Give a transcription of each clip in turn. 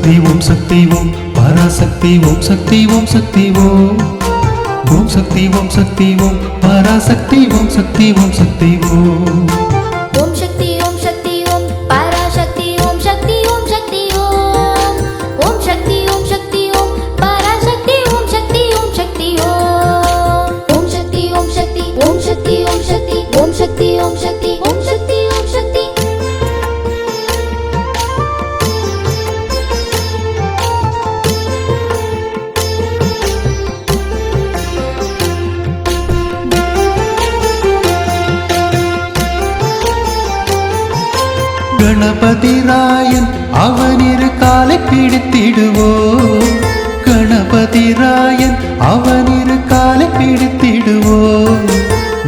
ஓம் சக்தி ஓம் பராசக்தி ஓம் சக்தி ஓம் சக்தி ஓம் ஓம் சக்தி ஓம் சக்தி ஓம் பராசக்தி ஓம் சக்தி ஓம் சக்தி ஓம் ஓம் சக்தி ஓம் சக்தி ஓம் பராசக்தி ஓம் சக்தி ஓம் சக்தி ஓம் ஓம் சக்தி ஓம் சக்தி ஓம் பராசக்தி ஓம் சக்தி ஓம் சக்தி ஓம் ஓம் சக்தி ஓம் சக்தி ஓம் சக்தி ஓம் சக்தி ஓம் சக்தி ஓம் சக்தி ஓம் சக்தி ஓம் சக்தி கணபதி ராயன் அவனிரு காலை பிடித்திடுவோம் கணபதி ராயன் அவனிரு காலை பிடித்திடுவோம்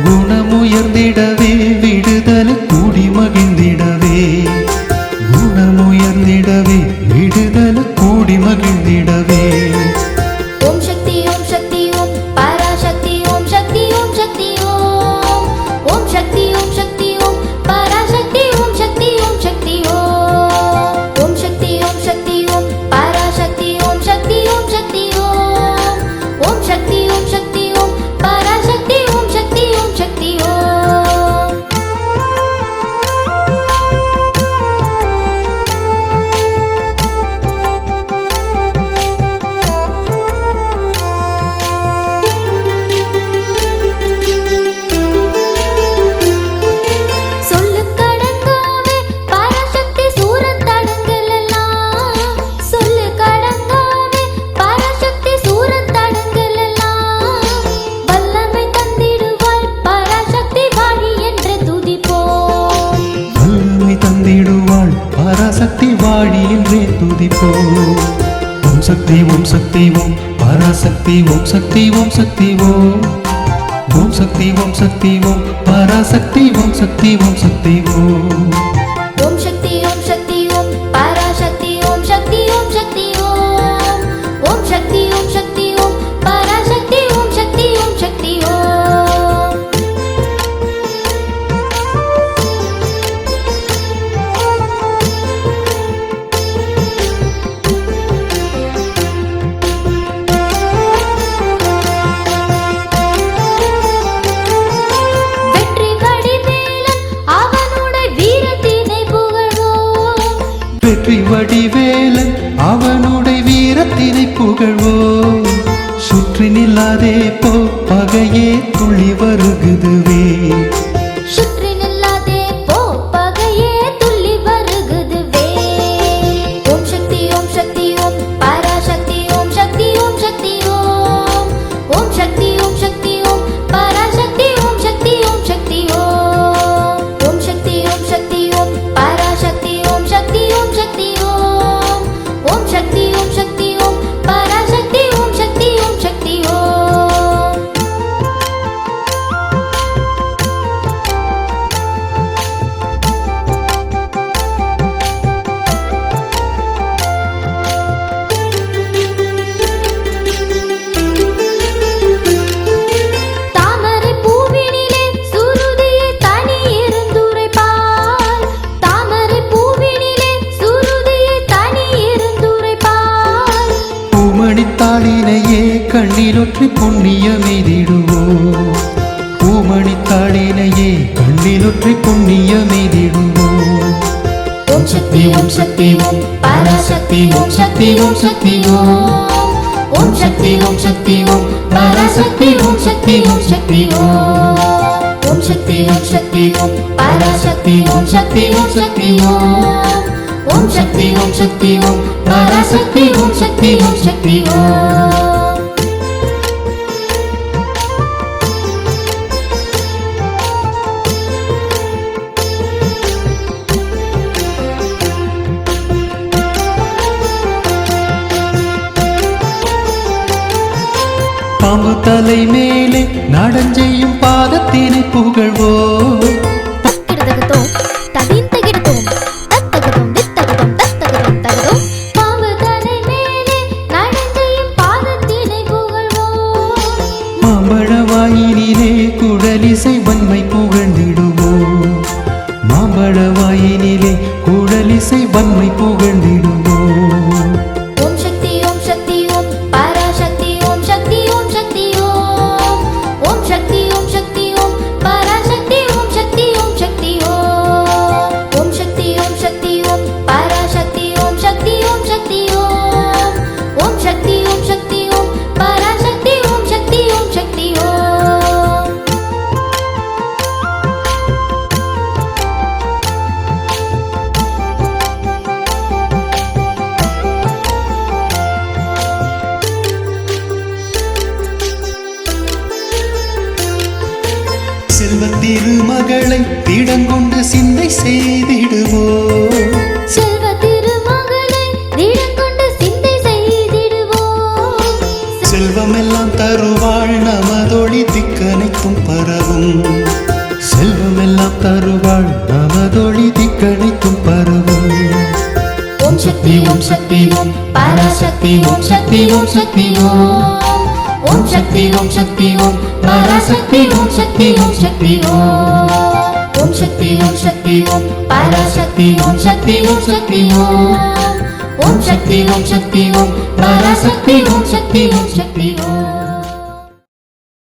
குணமுயர்ந்திடவே விடுதலை கூடி மகிழ்ந்திடவே குணமுயர்ந்திடவே விடுதலை கூடி மகிழ்ந்திடவே ஓம் சக்தி ஓம் சக்தி ஓம் பராசக்தி ஓம் சக்தி ஓம் சக்தி ஓம் ஓம் சக்தி ஓம் சக்தி ஓம் பராசக்தி ஓம் சக்தி ஓம் சக்தி ஓம் ஓம் சக்தி ஓம் சக்தி ஓம் பராசக்தி ஓம் சக்தி ஓம் சக்தி ஓம் ஓம் சக்தி ஓம் சக்தி ஓம் பராசக்தி ஓம் சக்தி ஓம் சக்தி ஓம் சொல்லுக்கடங்காவே பராசக்தி சூரத்தடங்கள் எல்லாம் சொல்லுக்கடங்காவே பராசக்தி சூரத்தடங்கள் எல்லாம் வல்லமை தந்திடுவாள் பராசக்தி வாழி என்று துதிப்போம் வல்லமை தந்திடுவாள் பராசக்தி வாழி என்றே துதிப்போம் ஓம் சக்தி ஓம் சக்தி ஓம் பராசக்தி ஓம் சக்தி ஓம் சக்தி ஓம் ஓம் சக்தி ஓம் சக்தி ஓம் பராசக்தி ஓம் சக்தி ஓம் சக்தி ஓம் ஓம் சக்தி ஓம் சக்தி ஓம் பராசக்தி ஓம் சக்தி ஓம் சக்தி ஓம் ஓம் சக்தி ஓம் சக்தி ஓம் பராசக்தி ஓம் சக்தி ஓம் சக்தி ஓம் வெற்றி வடிவேலன் அவனுடைய வீரத்தினை புகழ்வோம் வெற்றி வடிவேலன் அவனுடைய வீரத்தினை புகழ்வோம் சுற்றி நில்லாதே போ பகையே துள்ளி வருகுதுவே சுற்றி நில்லாதே போ பகையே துள்ளி வருகுதுவே ஓம் சக்தி ஓம் சக்தி ஓம் பராசக்தி ஓம் சக்தி ஓம் சக்தி ஓம் ஓம் சக்தி ஓம் சக்தி ஓம் பராசக்தி ஓம் சக்தி ஓம் சக்தி ஓம் ஓம் சக்தி ஓம் சக்தி ஓம் பராசக்தி ஓம் சக்தி ஓம் சக்தி ஓம் ஓம் சக்தி ஓம் சக்தி ஓம் பராசக்தி ஓம் சக்தி ஓம் சக்தி ஓம் தாமரை பூவினிலே சுருதியை தனி இருந்துரைப்பாள் தாமரை பூவினிலே சுருதியை தனி இருந்துரைப்பாள் பூமணித்தாளினையே கண்ணிலொற்றி புண்ணியமெய்திடுவோம் பூமணித்தாளினையே கண்ணிலொற்றி புண்ணியமெய்திடுவோம் ஓம் சக்தி ஓம் சக்தி ஓம் பராசக்தி ஓம் சக்தி ஓம் சக்தி ஓம் ஓம் சக்தி ஓம் சக்தி ஓம் பராசக்தி ஓம் சக்தி ஓம் சக்தி ஓம் ஓம் சக்தி ஓம் சக்தி ஓம் பராசக்தி ஓம் சக்தி ஓம் சக்தி ஓம் ஓம் சக்தி ஓம் சக்தி ஓம் பராசக்தி ஓம் சக்தி ஓம் சக்தி ஓம் பாம்பு தலை மேலே நடஞ்செய்யும் பாதத்தினை புகழ்வோம் தக்கிடதகதோ ததின் தகிடதோம் தத்தகதோம் தித்தகதோம் தத்தகதோம் தகதோம் பாம்பு தலை மேலே நடந்தையும் பாதத்தினை புகழ்வோம் மாம்பழவாயினிலே குழலிசை வன்மை புகழ்ந்திடுவோம் மாம்பழவாயினிலே குழலிசை வன்மை புகழ்ந்திடுவோம் திருமகளை திடங்கொண்டு சிந்தை செய்திடுவோம். செல்வ திருமகளை திடங்கொண்டு சிந்தை செய்திடுவோம். செல்வமெல்லாம் தருவாள் நமதொளி திக்கனைத்தும் பரவும். செல்வமெல்லாம் தருவாள் நமதொளி திக்கனைத்தும் பரவும். ஓம் சக்தி ஓம் சக்தி ஓம் பராசக்தி ஓம் சக்தி ஓம் சக்தி ஓம். ஓம் சக்தி ஓம் சக்தி ஓம் பராசக்தி ஓம் சக்தி ஓம் சக்தி ஓம். ஓம் சக்தி ஓம் சக்தி ஓம் பராசக்தி ஓம் சக்தி ஓம் சக்தி ஓம். ஓம் சக்தி ஓம் சக்தி ஓம் பராசக்தி ஓம் சக்தி ஓம் சக்தி ஓம்.